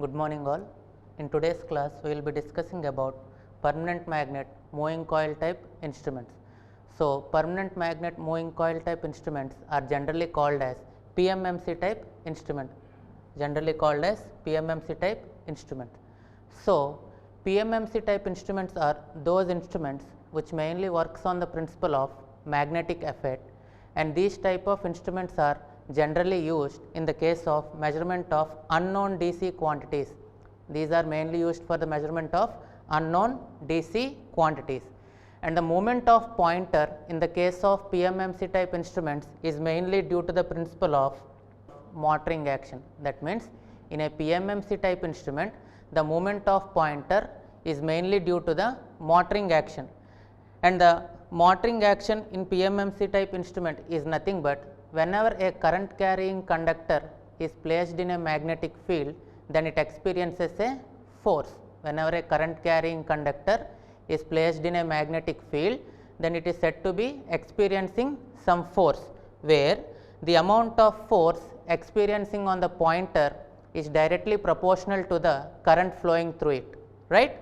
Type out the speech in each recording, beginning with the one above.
Good morning all. In today's class we will be discussing about permanent magnet moving coil type instruments. So, permanent magnet moving coil type instruments are generally called as PMMC type instrument, So, PMMC type instruments are those instruments which mainly works on the principle of magnetic effect, and these type of instruments are generally used in the case of measurement of unknown DC quantities. These are mainly used for the measurement of unknown DC quantities, and the movement of pointer in the case of PMMC type instruments is mainly due to the principle of motoring action. That means, in a PMMC type instrument, the movement of pointer is mainly due to the motoring action, and the motoring action in PMMC type instrument is nothing but whenever a current carrying conductor is placed in a magnetic field, then it experiences a force. Whenever a current carrying conductor is placed in a magnetic field, then it is said to be experiencing some force, where the amount of force experiencing on the pointer is directly proportional to the current flowing through it, right.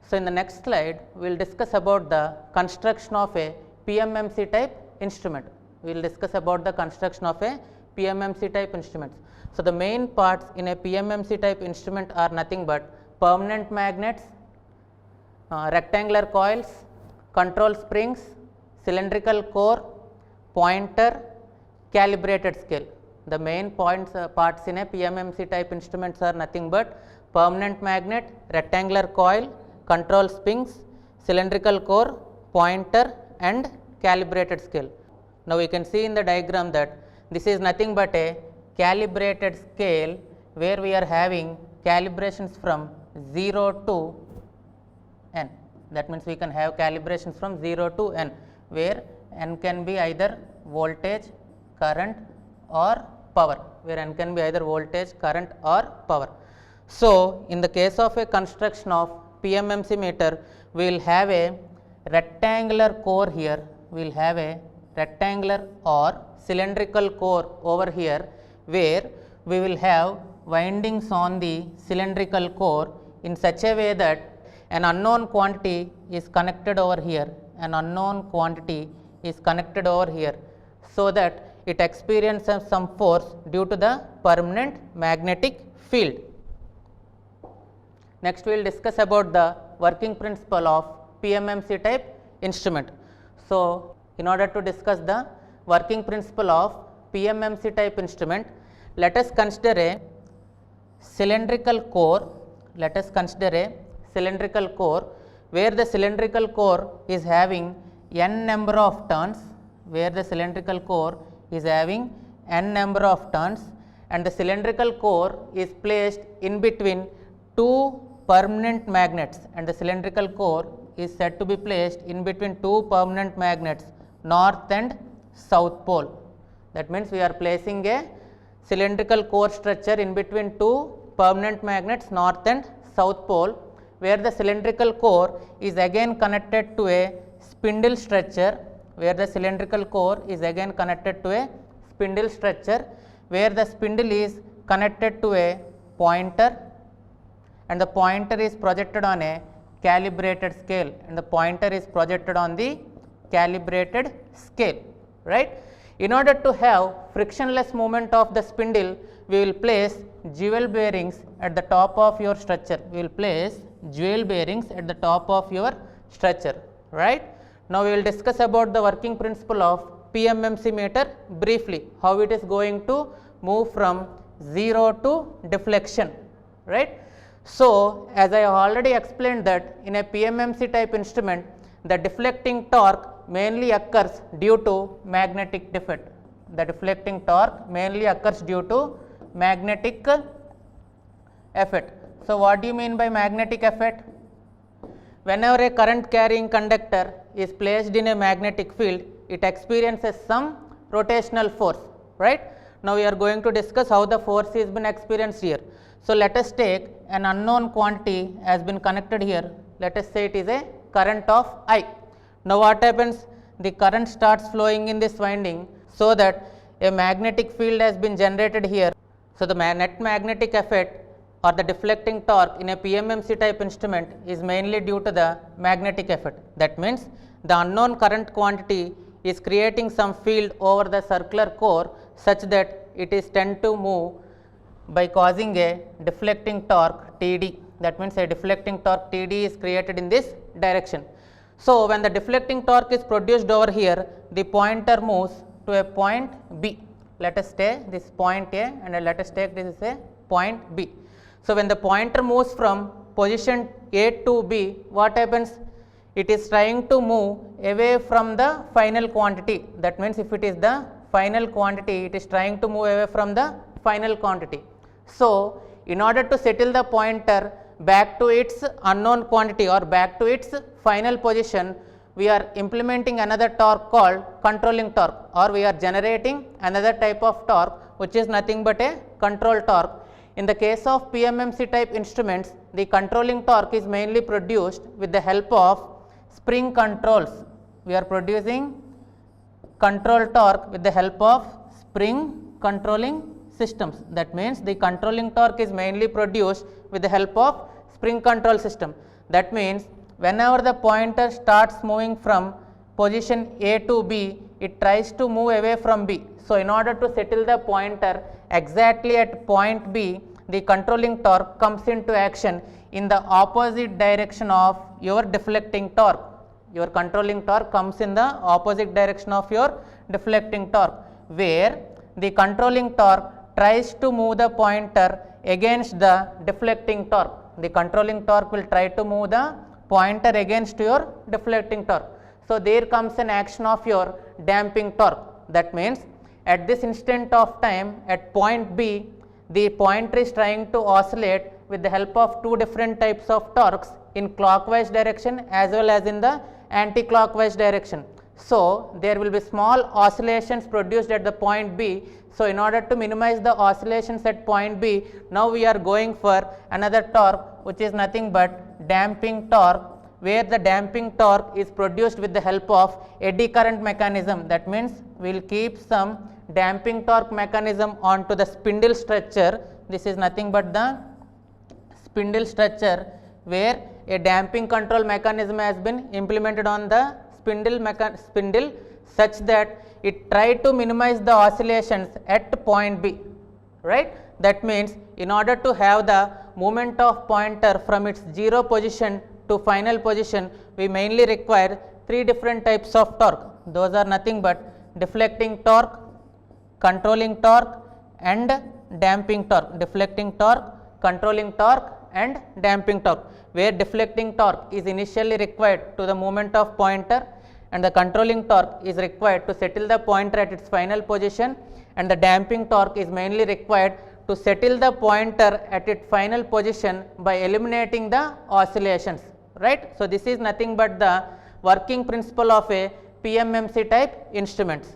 So, in the next slide we will discuss about the construction of a PMMC type instrument. We will discuss about the construction of a PMMC type instrument. So, the main parts in a PMMC type instrument are nothing but permanent magnets, rectangular coils, control springs, cylindrical core, pointer, calibrated scale. The main parts in a PMMC type instruments are nothing but permanent magnet, rectangular coil, control springs, cylindrical core, pointer and calibrated scale. Now, we can see in the diagram that this is nothing but a calibrated scale, where we are having calibrations from 0 to n. That means, we can have calibrations from 0 to n, where n can be either voltage, current or power, So, in the case of a construction of PMMC meter, we will have a rectangular core here, we will have a rectangular or cylindrical core over here, where we will have windings on the cylindrical core in such a way that an unknown quantity is connected over here, so that it experiences some force due to the permanent magnetic field. Next, we will discuss about the working principle of PMMC type instrument. So, in order to discuss the working principle of PMMC type instrument, let us consider a cylindrical core, where the cylindrical core is having n number of turns, and the cylindrical core is placed in between two permanent magnets, and the cylindrical core is said to be placed in between two permanent magnets, north and south pole. That means, we are placing a cylindrical core structure in between two permanent magnets, north and south pole, where the cylindrical core is again connected to a spindle structure, where the spindle is connected to a pointer, and the pointer is projected on a calibrated scale, right. In order to have frictionless movement of the spindle, we will place jewel bearings at the top of your structure, right. Now, we will discuss about the working principle of PMMC meter briefly, how it is going to move from 0 to deflection, right. So, as I have already explained that in a PMMC type instrument, the deflecting torque mainly occurs due to magnetic effect. So, what do you mean by magnetic effect? Whenever a current carrying conductor is placed in a magnetic field, it experiences some rotational force, right. Now, we are going to discuss how the force is been experienced here. So, let us take an unknown quantity has been connected here, let us say it is a current of I. Now, what happens? The current starts flowing in this winding, so that a magnetic field has been generated here. So, the net magnetic effect or the deflecting torque in a PMMC type instrument is mainly due to the magnetic effect. That means the unknown current quantity is creating some field over the circular core such that it is tend to move by causing a deflecting torque Td. That means a deflecting torque Td is created in this direction. So, when the deflecting torque is produced over here, the pointer moves to a point B. Let us take this point A and let us take this as a point B. So, when the pointer moves from position A to B, what happens? It is trying to move away from the final quantity. That means, if it is the final quantity, it is trying to move away from the final quantity. So, in order to settle the pointer back to its unknown quantity or back to its final position, we are implementing another torque called controlling torque, or we are generating another type of torque which is nothing but a control torque. In the case of PMMC type instruments, the controlling torque is mainly produced with the help of spring controls. We are producing control torque with the help of spring controlling systems. That means the controlling torque is mainly produced with the help of spring control system. That means whenever the pointer starts moving from position A to B, it tries to move away from B. So, in order to settle the pointer exactly at point B, the controlling torque comes into action in the opposite direction of your deflecting torque. Your controlling torque comes in the opposite direction of your deflecting torque, where the controlling torque tries to move the pointer against the deflecting torque. The controlling torque will try to move the pointer against your deflecting torque. So, there comes an action of your damping torque. That means, at this instant of time at point B, the pointer is trying to oscillate with the help of two different types of torques in clockwise direction as well as in the anti-clockwise direction. So, there will be small oscillations produced at the point B. So, in order to minimize the oscillations at point B, now we are going for another torque which is nothing but damping torque, where the damping torque is produced with the help of eddy current mechanism. That means, we will keep some damping torque mechanism onto the spindle structure. This is nothing but the spindle structure, where a damping control mechanism has been implemented on the spindle such that it try to minimize the oscillations at point B, right. That means, in order to have the movement of pointer from its 0 position to final position, we mainly require three different types of torque. Those are nothing but deflecting torque, controlling torque and damping torque. Deflecting torque, controlling torque and damping torque, where deflecting torque is initially required to the movement of pointer and the controlling torque is required to settle the pointer at its final position, and the damping torque is mainly required to settle the pointer at its final position by eliminating the oscillations, right. So, this is nothing but the working principle of a PMMC type instruments.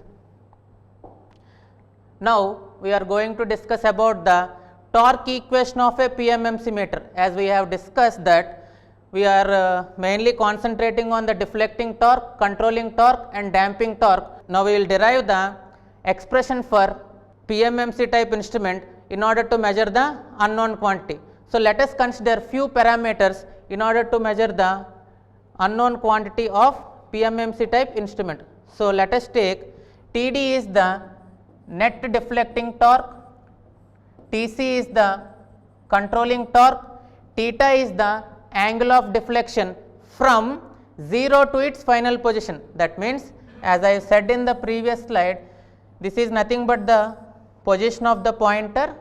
Now, we are going to discuss about the torque equation of a PMMC meter. As we have discussed that we are mainly concentrating on the deflecting torque, controlling torque and damping torque. Now, we will derive the expression for PMMC type instrument in order to measure the unknown quantity. So, let us consider few parameters in order to measure the unknown quantity of PMMC type instrument. So, let us take Td is the net deflecting torque, Tc is the controlling torque, theta is the angle of deflection from 0 to its final position. That means, as I said in the previous slide, this is nothing but the position of the pointer,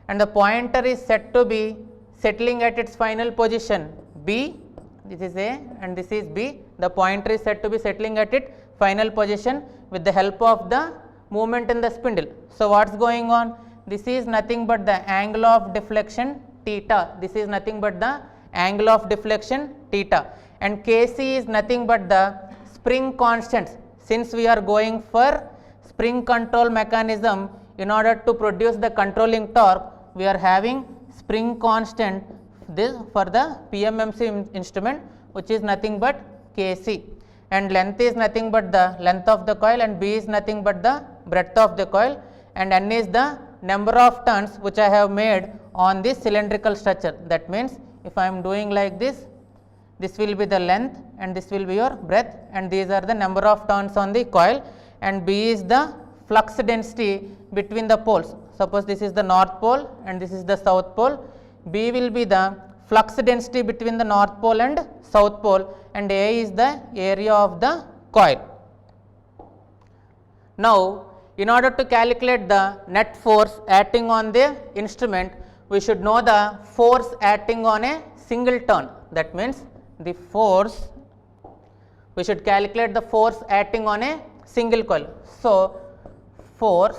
and the pointer is said to be settling at its final position B. This is A and this is B. The pointer is said to be settling at its final position with the help of the movement in the spindle. So, what is going on? This is nothing but the angle of deflection theta. This is nothing but the angle of deflection theta, and Kc is nothing but the spring constants. Since we are going for spring control mechanism in order to produce the controlling torque, we are having spring constant this for the PMMC instrument, which is nothing but Kc, and length is nothing but the length of the coil, and B is nothing but the breadth of the coil, and N is the number of turns which I have made on this cylindrical structure. That means if I am doing like this will be the length and this will be your breadth, and these are the number of turns on the coil, and B is the flux density between the poles. Suppose this is the north pole and this is the south pole. B will be the flux density between the north pole and south pole, and A is the area of the coil. Now, in order to calculate the net force acting on the instrument, we should know the force acting on a single turn. That means the force, we should calculate the force acting on a single coil. So, force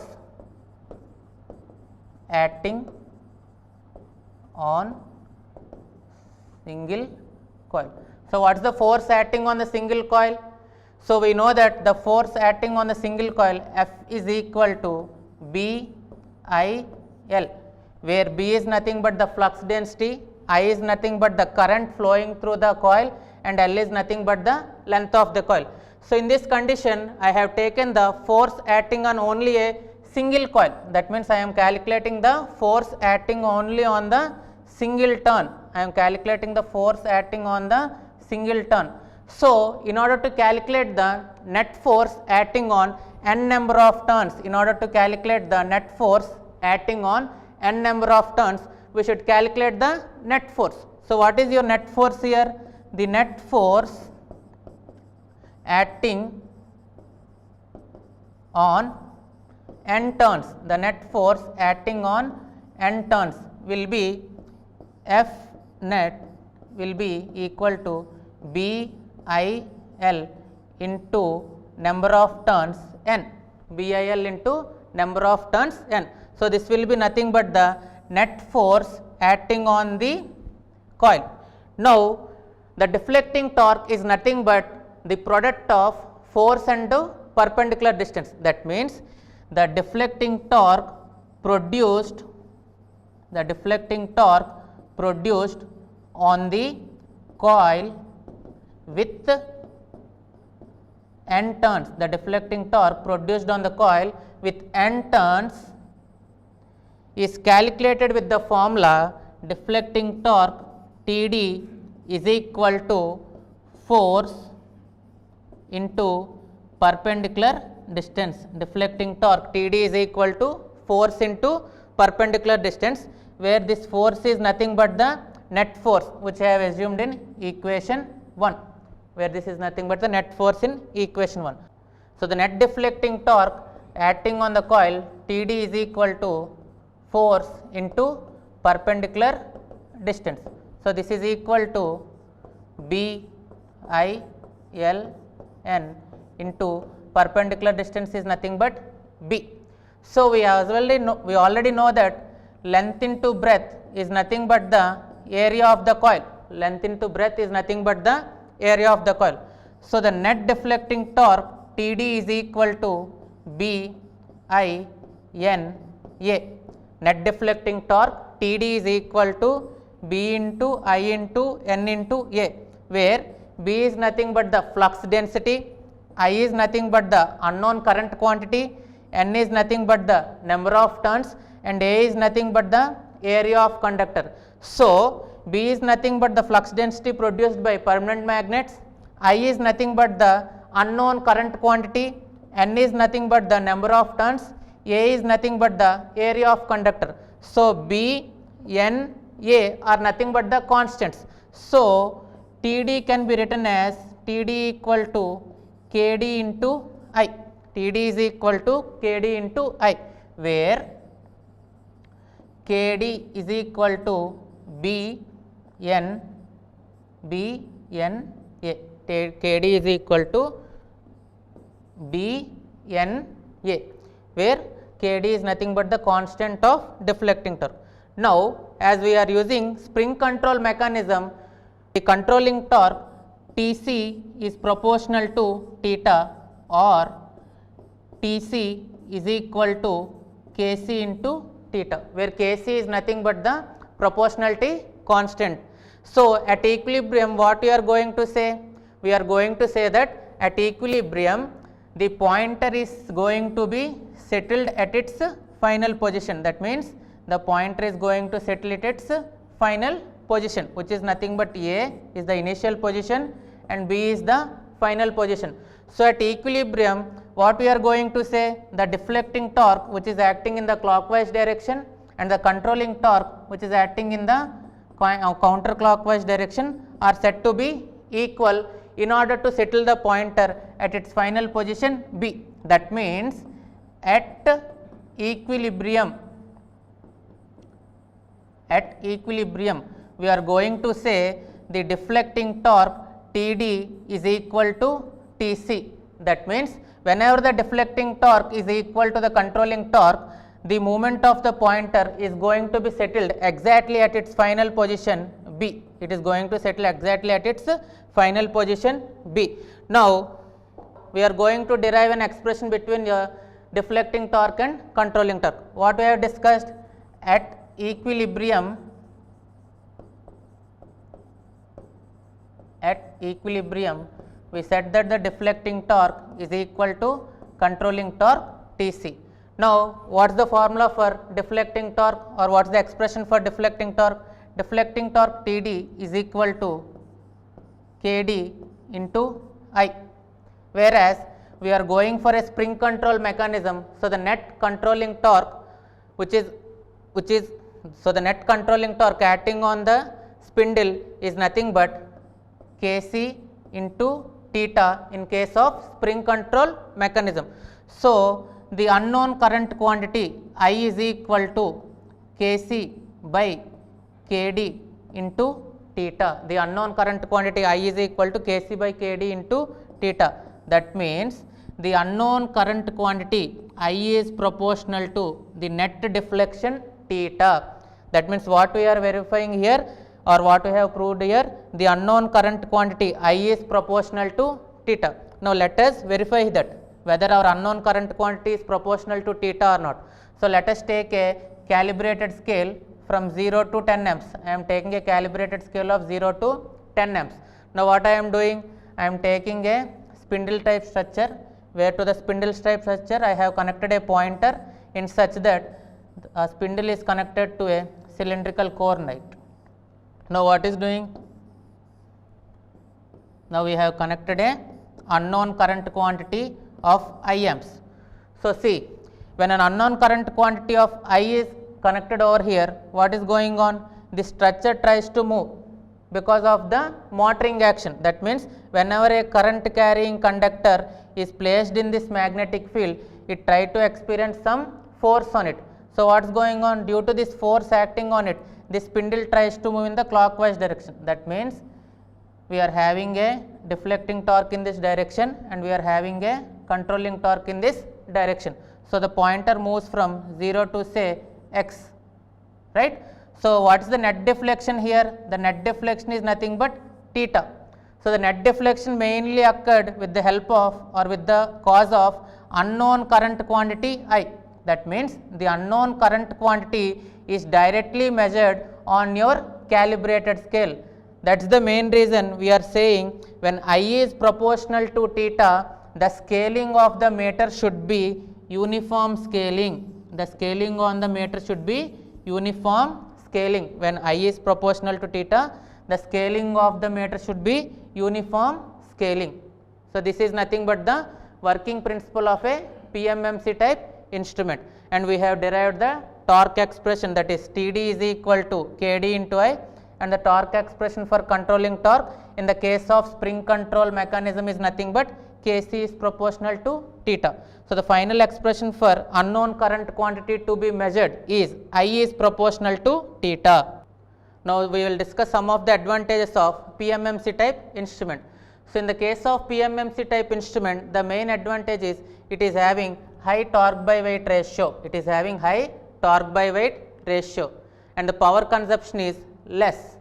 acting on single coil. So, what is the force acting on the single coil? So, we know that the force acting on the single coil F is equal to B I L, where B is nothing but the flux density, I is nothing but the current flowing through the coil, and L is nothing but the length of the coil. So, in this condition I have taken the force acting on only a single coil. That means I am calculating the force acting only on the single turn. I am calculating the force acting on the single turn. So, in order to calculate the net force acting on n number of turns, in order to calculate the net force acting on n number of turns, we should calculate the net force. So, what is your net force here? The net force acting on n turns, the net force acting on n turns will be F net will be equal to B I L into number of turns n, B I L into number of turns n. So, this will be nothing but the net force acting on the coil. Now, the deflecting torque is nothing but the product of force and perpendicular distance. That means the deflecting torque produced on the coil with n turns, the deflecting torque produced on the coil with n turns is calculated with the formula deflecting torque Td is equal to force into perpendicular distance. Deflecting torque Td is equal to force into perpendicular distance, where this force is nothing but the net force which I have assumed in equation 1, where this is nothing but the net force in equation 1. So, the net deflecting torque acting on the coil Td is equal to force into perpendicular distance. So, this is equal to B I L N into perpendicular distance is nothing but B. So, we already know that length into breadth is nothing but the area of the coil. Length into breadth is nothing but the area of the coil. So, the net deflecting torque Td is equal to B I N A. Net deflecting torque Td is equal to B into I into N into A, where B is nothing but the flux density, I is nothing but the unknown current quantity, N is nothing but the number of turns, and A is nothing but the area of conductor. So, B is nothing but the flux density produced by permanent magnets, I is nothing but the unknown current quantity, N is nothing but the number of turns, A is nothing but the area of conductor. So, B, N, A are nothing but the constants. So, Td can be written as Td equal to Kd into I. Td is equal to Kd into I, where Kd is equal to B N A. Kd is equal to B N A, where Kd is nothing but the constant of deflecting torque. Now, as we are using spring control mechanism, the controlling torque Tc is proportional to theta, or Tc is equal to Kc into theta, where Kc is nothing but the proportionality constant. So, at equilibrium what we are going to say? We are going to say that at equilibrium the pointer is going to be settled at its final position. That means the pointer is going to settle at its final position, which is nothing but A is the initial position and B is the final position. So at equilibrium, what we are going to say, the deflecting torque which is acting in the clockwise direction and the controlling torque which is acting in the counterclockwise direction are said to be equal in order to settle the pointer at its final position B. That means at equilibrium, we are going to say the deflecting torque Td is equal to Tc. That means whenever the deflecting torque is equal to the controlling torque, the movement of the pointer is going to be settled exactly at its final position B. It is going to settle exactly at its final position B. Now, we are going to derive an expression between the deflecting torque and controlling torque. What we have discussed, at equilibrium, we said that the deflecting torque is equal to controlling torque Tc. Now, what is the formula for deflecting torque, or what is the expression for deflecting torque? Deflecting torque Td is equal to Kd into I, whereas we are going for a spring control mechanism. So the net controlling torque the net controlling torque acting on the spindle is nothing but Kc into theta in case of spring control mechanism. So the unknown current quantity I is equal to Kc by Kd into theta. The unknown current quantity I is equal to Kc by Kd into theta. That means the unknown current quantity I is proportional to the net deflection theta. That means what we are verifying here, or what we have proved here, the unknown current quantity I is proportional to theta. Now let us verify that whether our unknown current quantity is proportional to theta or not. So let us take a calibrated scale from 0 to 10 amps. I am taking a calibrated scale of 0 to 10 amps. Now what I am doing, I am taking a spindle type structure, where to the spindle type structure I have connected a pointer in such that a spindle is connected to a cylindrical core nut. Now what is doing? Now we have connected a unknown current quantity of I amps. So see, when an unknown current quantity of I is connected over here, what is going on? The structure tries to move because of the motoring action. That means whenever a current carrying conductor is placed in this magnetic field, it tries to experience some force on it. So what is going on? Due to this force acting on it, the spindle tries to move in the clockwise direction. That means we are having a deflecting torque in this direction and we are having a controlling torque in this direction. So the pointer moves from 0 to say x, right? So what is the net deflection here? The net deflection is nothing but theta. So the net deflection mainly occurred with the help of, or with the cause of, unknown current quantity I. That means the unknown current quantity is directly measured on your calibrated scale. That is the main reason we are saying when I is proportional to theta, the scaling of the meter should be uniform scaling. The scaling on the meter should be uniform scaling. When I is proportional to theta, the scaling of the meter should be uniform scaling. So this is nothing but the working principle of a PMMC type instrument, and we have derived the torque expression, that is Td is equal to Kd into I, and the torque expression for controlling torque in the case of spring control mechanism is nothing but Kc is proportional to theta. So the final expression for unknown current quantity to be measured is I is proportional to theta. Now we will discuss some of the advantages of PMMC type instrument. So in the case of PMMC type instrument, the main advantage is it is having high torque by weight ratio. It is having high torque by weight ratio, and the power consumption is less,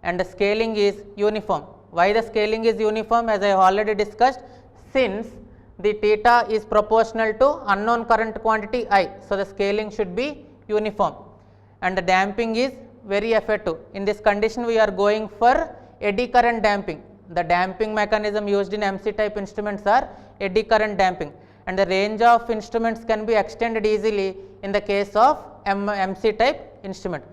and the scaling is uniform. Why the scaling is uniform? As I have already discussed, since the theta is proportional to unknown current quantity I, so the scaling should be uniform, and the damping is very effective. In this condition, we are going for eddy current damping. The damping mechanism used in MC type instruments are eddy current damping, and the range of instruments can be extended easily in the case of MC type instrument.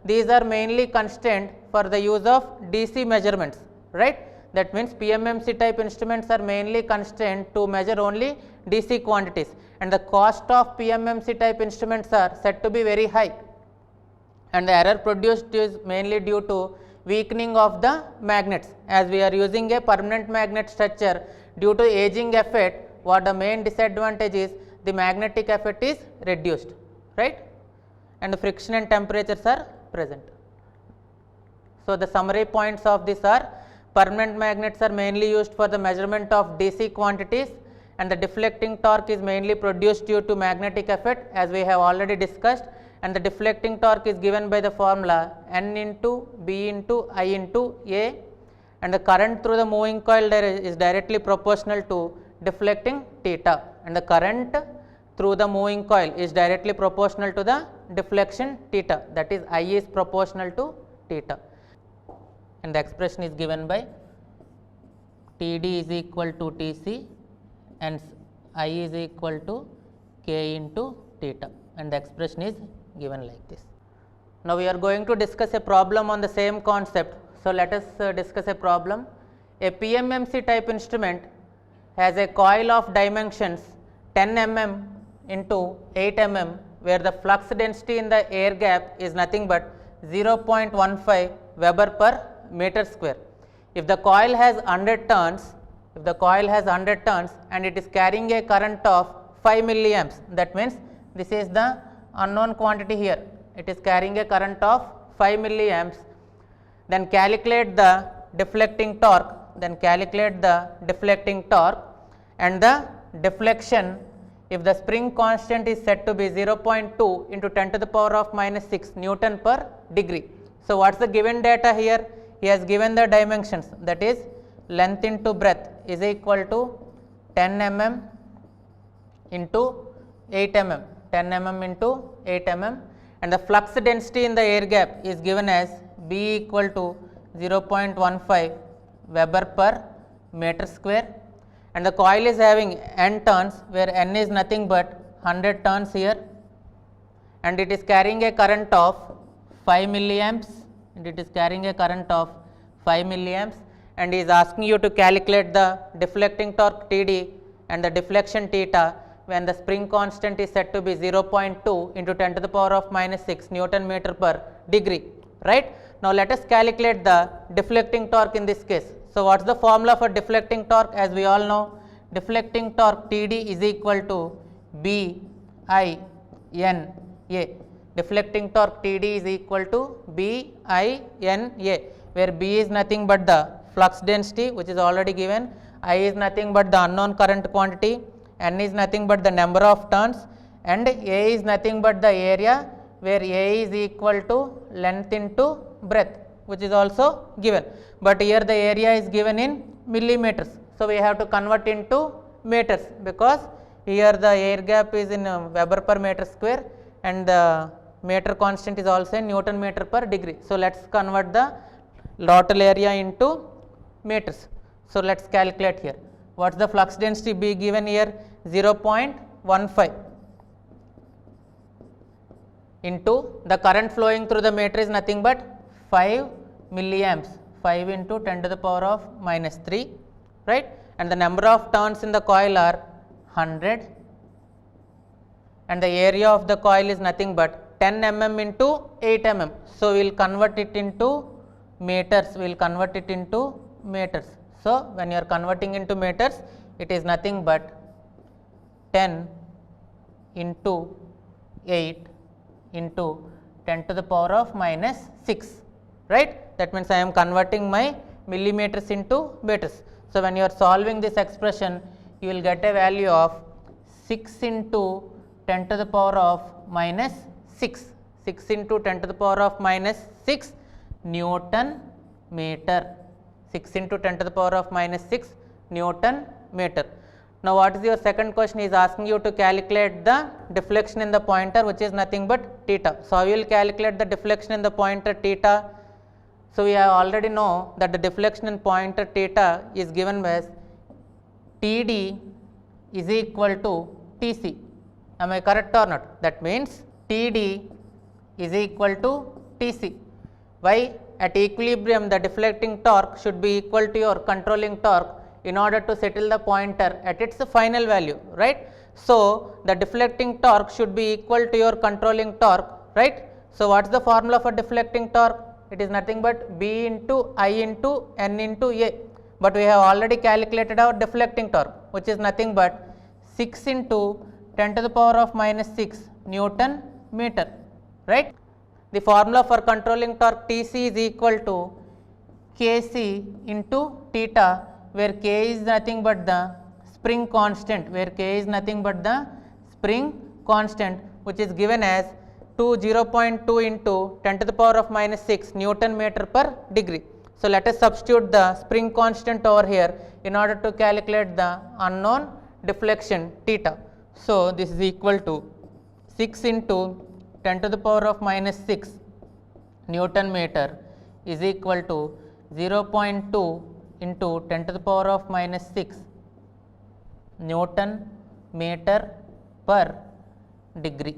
These are mainly constrained for the use of DC measurements, right. That means PMMC type instruments are mainly constrained to measure only DC quantities, and the cost of PMMC type instruments are said to be very high, and the error produced is mainly due to weakening of the magnets. As we are using a permanent magnet structure, due to aging effect, what the main disadvantage is, the magnetic effect is reduced, right, and the friction and temperatures are present. So, the summary points of this are: permanent magnets are mainly used for the measurement of DC quantities, and the deflecting torque is mainly produced due to magnetic effect, as we have already discussed, and the deflecting torque is given by the formula N into B into I into A, and the current through the moving coil is directly proportional to deflecting theta, and the current through the moving coil is directly proportional to the deflection theta, that is I is proportional to theta, and the expression is given by TD is equal to TC and I is equal to K into theta, and the expression is given like this. Now, we are going to discuss a problem on the same concept. So, let us discuss a problem. A PMMC type instrument has a coil of dimensions 10 mm into 8 mm, where the flux density in the air gap is nothing but 0.15 Weber per meter square. If the coil has 100 turns, and it is carrying a current of 5 milliamps, that means this is the unknown quantity here, it is carrying a current of 5 milliamps, then calculate the deflecting torque, and the deflection if the spring constant is said to be 0.2 into 10 to the power of minus 6 Newton per degree. So, what is the given data here? He has given the dimensions, that is length into breadth is equal to 10 mm into 8 mm, 10 mm into 8 mm, and the flux density in the air gap is given as B equal to 0.15 Weber per meter square, and the coil is having N turns, where N is nothing but 100 turns here, and it is carrying a current of 5 milliamps, and he is asking you to calculate the deflecting torque TD and the deflection theta when the spring constant is said to be 0.2 into 10 to the power of minus 6 Newton meter per degree, right. Now, let us calculate the deflecting torque in this case. So, what is the formula for deflecting torque? As we all know, deflecting torque TD is equal to B I N A. Deflecting torque TD is equal to B I N A, where B is nothing but the flux density, which is already given, I is nothing but the unknown current quantity, N is nothing but the number of turns, and A is nothing but the area, where A is equal to length into breadth, which is also given, but here the area is given in millimeters. So, we have to convert into meters, because here the air gap is in Weber per meter square, and the meter constant is also in Newton meter per degree. So, let us convert the total area into meters. So, let us calculate here. What is the flux density be given here? 0.15 into the current flowing through the meter is nothing but 5 milliamps, 5 into 10 to the power of minus 3, right, and the number of turns in the coil are 100, and the area of the coil is nothing but 10 mm into 8 mm. So, we will convert it into meters, So, when you are converting into meters, it is nothing but 10 into 8 into 10 to the power of minus 6, right. That means, I am converting my millimeters into meters. So, when you are solving this expression, you will get a value of 6 into 10 to the power of minus 6, 6 into 10 to the power of minus 6 Newton meter, 6 into 10 to the power of minus 6 Newton meter. Now, what is your second question? He is asking you to calculate the deflection in the pointer, which is nothing but theta. So, how you will calculate the deflection in the pointer theta? So, we have already know that the deflection in pointer theta is given as TD is equal to TC. Am I correct or not? That means TD is equal to TC. Why? At equilibrium the deflecting torque should be equal to your controlling torque in order to settle the pointer at its final value, right? So, the deflecting torque should be equal to your controlling torque, right? So, what is the formula for deflecting torque? It is nothing but B into I into N into A, but we have already calculated our deflecting torque, which is nothing but 6 into 10 to the power of minus 6 Newton meter, right? The formula for controlling torque TC is equal to Kc into theta, where K is nothing but the spring constant, which is given as 0.2 into 10 to the power of minus 6 Newton meter per degree. So, let us substitute the spring constant over here in order to calculate the unknown deflection theta. So, this is equal to 6 into 10 to the power of minus 6 Newton meter is equal to 0.2 into 10 to the power of minus 6 Newton meter per degree.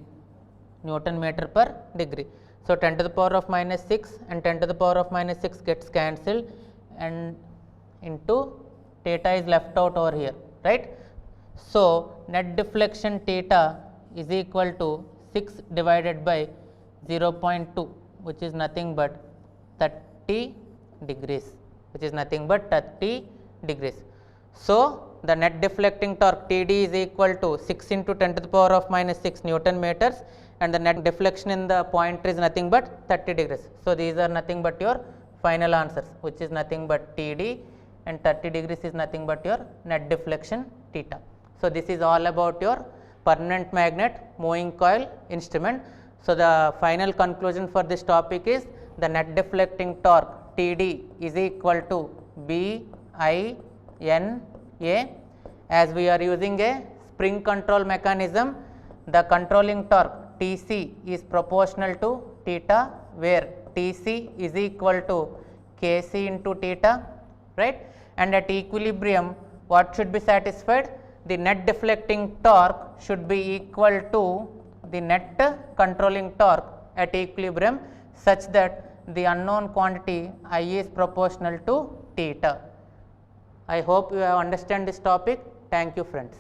So, 10 to the power of minus 6 and 10 to the power of minus 6 gets cancelled, and into theta is left out over here, right. So, net deflection theta is equal to 6 divided by 0.2, which is nothing but 30 degrees, So, the net deflecting torque TD is equal to 6 into 10 to the power of minus 6 Newton meters, and the net deflection in the pointer is nothing but 30 degrees. So, these are nothing but your final answers, which is nothing but TD, and 30 degrees is nothing but your net deflection theta. So, this is all about your permanent magnet moving coil instrument. So, the final conclusion for this topic is the net deflecting torque TD is equal to BINA. As we are using a spring control mechanism, the controlling torque TC is proportional to theta, where TC is equal to Kc into theta, right. And at equilibrium, what should be satisfied? The net deflecting torque should be equal to the net controlling torque at equilibrium, such that the unknown quantity I is proportional to theta. I hope you have understand this topic. Thank you, friends.